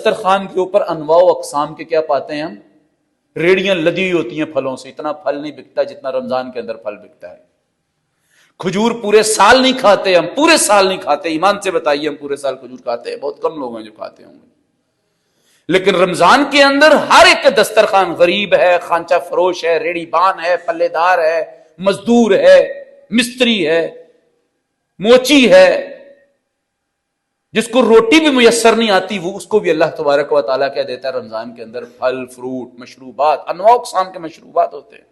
دسترخوان کے اوپر انواع و اقسام کے کیا پاتے ہیں ہم؟ ریڑیاں لدی ہوئی ہوتی ہیں پھلوں سے. اتنا پھل نہیں بکتا جتنا رمضان کے اندر پھل بکتا ہے. کھجور پورے سال نہیں کھاتے ہم، پورے سال نہیں کھاتے. ایمان سے بتائیے ہم پورے سال کھجور کھاتے ہیں؟ بہت کم لوگ ہیں جو کھاتے ہوں گے. لیکن رمضان کے اندر ہر ایک دسترخوان، غریب ہے، خانچہ فروش ہے، ریڑی بان ہے، پلے دار ہے، مزدور ہے، مستری ہے، موچی ہے، جس کو روٹی بھی میسر نہیں آتی، وہ اس کو بھی اللہ تبارک و تعالیٰ کیا دیتا ہے رمضان کے اندر؟ پھل، فروٹ، مشروبات، انواع اقسام کے مشروبات ہوتے ہیں.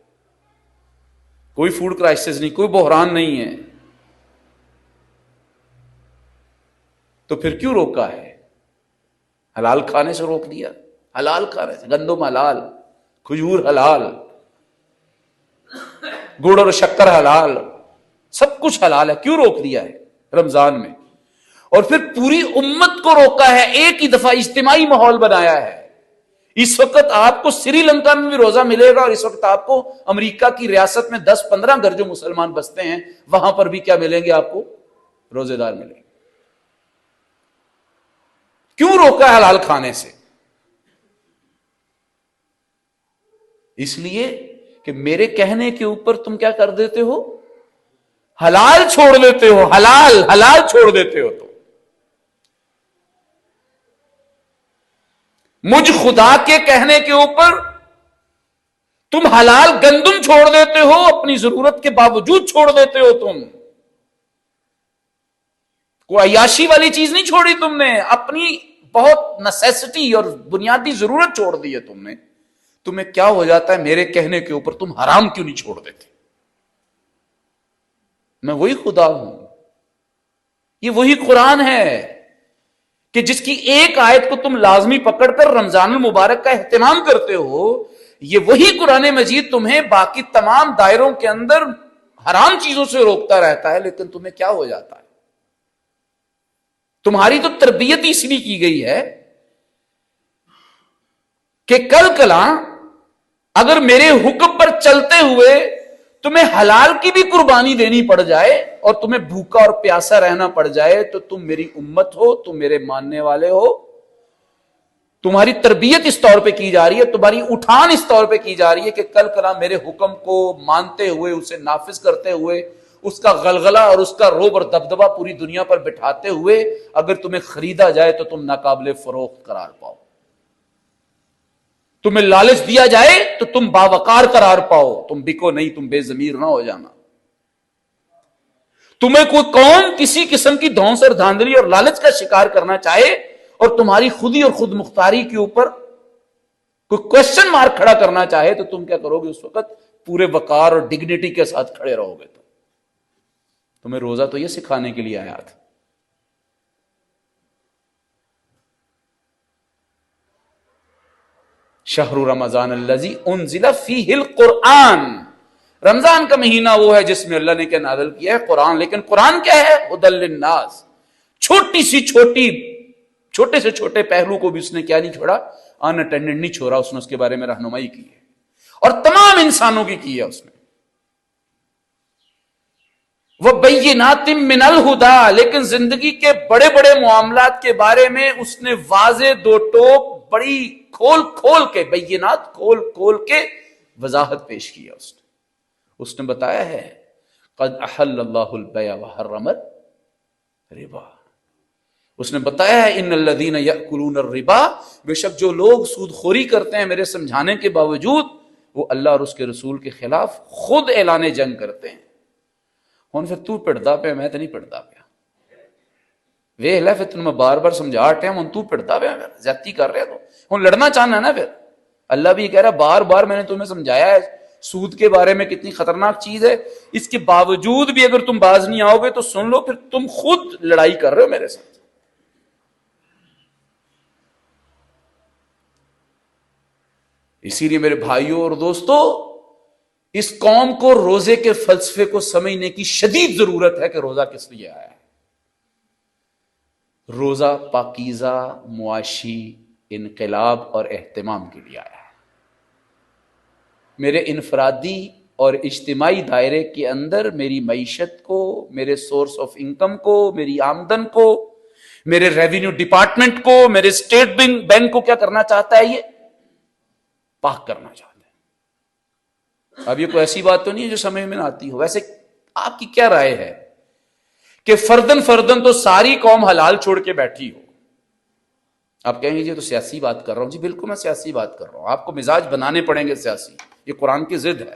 کوئی فوڈ کرائسس نہیں، کوئی بحران نہیں ہے. تو پھر کیوں روکا ہے؟ حلال کھانے سے روک دیا. حلال کھانے سے، گندم حلال، کھجور حلال، گڑ اور شکر حلال، سب کچھ حلال ہے. کیوں روک دیا ہے رمضان میں؟ اور پھر پوری امت کو روکا ہے. ایک ہی دفعہ اجتماعی ماحول بنایا ہے. اس وقت آپ کو سری لنکا میں بھی روزہ ملے گا، اور اس وقت آپ کو امریکہ کی ریاست میں 10-15 گھر جو مسلمان بستے ہیں وہاں پر بھی کیا ملیں گے؟ آپ کو روزے دار ملیں گے. کیوں روکا ہے حلال کھانے سے؟ اس لیے کہ میرے کہنے کے اوپر تم کیا کر دیتے ہو؟ حلال چھوڑ دیتے ہو. حلال چھوڑ دیتے ہو. تو مجھ خدا کے کہنے کے اوپر تم حلال گندم چھوڑ دیتے ہو، اپنی ضرورت کے باوجود چھوڑ دیتے ہو. تم کوئی عیاشی والی چیز نہیں چھوڑی تم نے، اپنی بہت نیسیسٹی اور بنیادی ضرورت چھوڑ دی ہے تم نے. تمہیں کیا ہو جاتا ہے میرے کہنے کے اوپر تم حرام کیوں نہیں چھوڑ دیتے؟ میں وہی خدا ہوں. یہ وہی قرآن ہے کہ جس کی ایک آیت کو تم لازمی پکڑ کر رمضان المبارک کا اہتمام کرتے ہو. یہ وہی قرآن مجید تمہیں باقی تمام دائروں کے اندر حرام چیزوں سے روکتا رہتا ہے. لیکن تمہیں کیا ہو جاتا ہے؟ تمہاری تو تربیت اس لیے کی گئی ہے کہ کل کلا اگر میرے حکم پر چلتے ہوئے تمہیں حلال کی بھی قربانی دینی پڑ جائے اور تمہیں بھوکا اور پیاسا رہنا پڑ جائے تو تم میری امت ہو، تم میرے ماننے والے ہو. تمہاری تربیت اس طور پہ کی جا رہی ہے، تمہاری اٹھان اس طور پہ کی جا رہی ہے کہ کل کلا میرے حکم کو مانتے ہوئے، اسے نافذ کرتے ہوئے، اس کا غلغلہ اور اس کا روب اور دبدبہ پوری دنیا پر بٹھاتے ہوئے اگر تمہیں خریدا جائے تو تم ناقابل فروخت قرار پاؤ. تمہیں لالچ دیا جائے تو تم باوقار قرار پاؤ. تم بکو نہیں، تم بے ضمیر نہ ہو جانا. تمہیں کوئی قوم کسی قسم کی دھونس اور دھاندلی اور لالچ کا شکار کرنا چاہے اور تمہاری خودی اور خود مختاری کے اوپر کوئی کوشچن مارک کھڑا کرنا چاہے تو تم کیا کرو گے؟ اس وقت پورے وقار اور ڈگنیٹی کے ساتھ کھڑے رہو گے. تمہیں روزہ تو یہ سکھانے کے لیے آیا تھا. شہر رمضان الذی انزل فیہ القرآن، رمضان کا مہینہ وہ ہے جس میں اللہ نے کیا نازل کیا ہے؟ قرآن. لیکن قرآن کیا ہے؟ ھدی للناس. چھوٹے سے چھوٹے پہلو کو بھی اس نے کیا نہیں چھوڑا؟ ان اٹینڈنٹ نہیں چھوڑا. اس نے اس کے بارے میں رہنمائی کی ہے اور تمام انسانوں کی کی ہے اس نے. وَبَيِّنَاتٍ مِّنَ الْهُدَىٰ، لیکن زندگی کے بڑے بڑے معاملات کے بارے میں اس نے واضح دو ٹوک بڑی کھول کے، بینات کھول کے وضاحت پیش کیا. اس نے بتایا ہے قد احل اللہ البیع وحرم الربا. اس نے بتایا ہے ان الذین یأکلون الربا، بے شک جو لوگ سود خوری کرتے ہیں میرے سمجھانے کے باوجود، وہ اللہ اور اس کے رسول کے خلاف خود اعلان جنگ کرتے ہیں. ہوں پھر تو پڑھتا پیا، میں تو نہیں پڑھتا پیا. ویخ لے پھر تین میں بار بار سمجھا ہٹیا، ہوں تو پڑھتا پیا، زیادتی کر رہا. تو ہوں لڑنا چاہنا ہے نا. پھر اللہ بھی کہہ رہا بار بار میں نے تمہیں سمجھایا ہے سود کے بارے میں کتنی خطرناک چیز ہے، اس کے باوجود بھی اگر تم باز نہیں آؤ گے تو سن لو پھر تم خود لڑائی کر رہے ہو میرے ساتھ. اسی لیے میرے بھائیوں اور دوستو، اس قوم کو روزے کے فلسفے کو سمجھنے کی شدید ضرورت ہے کہ روزہ کس لیے آیا ہے. روزہ پاکیزہ معاشی انقلاب اور اہتمام کے لیے آیا ہے. میرے انفرادی اور اجتماعی دائرے کے اندر میری معیشت کو، میرے سورس آف انکم کو، میری آمدن کو میرے ریونیو ڈپارٹمنٹ کو، میرے اسٹیٹ بینک کو کیا کرنا چاہتا ہے؟ یہ پاک کرنا چاہتا ہے۔ اب یہ کوئی ایسی بات تو نہیں ہے جو سمجھ میں نہ آتی ہو۔ ویسے آپ کی کیا رائے ہے کہ فردن تو ساری قوم حلال چھوڑ کے بیٹھی ہو؟ آپ کہیں گے جی تو سیاسی بات کر رہا ہوں۔ جی بالکل میں سیاسی بات کر رہا ہوں، آپ کو مزاج بنانے پڑیں گے سیاسی، یہ قرآن کی ضد ہے۔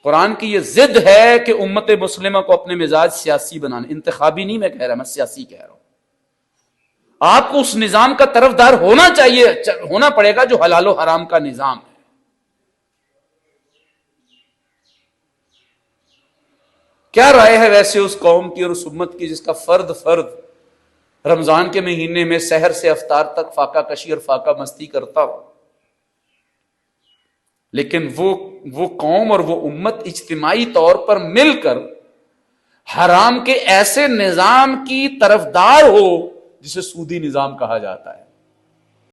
قرآن کی یہ ضد ہے کہ امت مسلمہ کو اپنے مزاج سیاسی بنانے، انتخابی نہیں میں کہہ رہا، میں سیاسی کہہ رہا ہوں۔ آپ کو اس نظام کا طرفدار ہونا چاہیے، ہونا پڑے گا جو حلال و حرام کا نظام ہے۔ کیا رائے ہے ویسے اس قوم کی اور اس امت کی جس کا فرد رمضان کے مہینے میں سحر سے افطار تک فاقہ کشی اور فاقہ مستی کرتا ہو، لیکن وہ قوم اور وہ امت اجتماعی طور پر مل کر حرام کے ایسے نظام کی طرفدار ہو جسے سودی نظام کہا جاتا ہے؟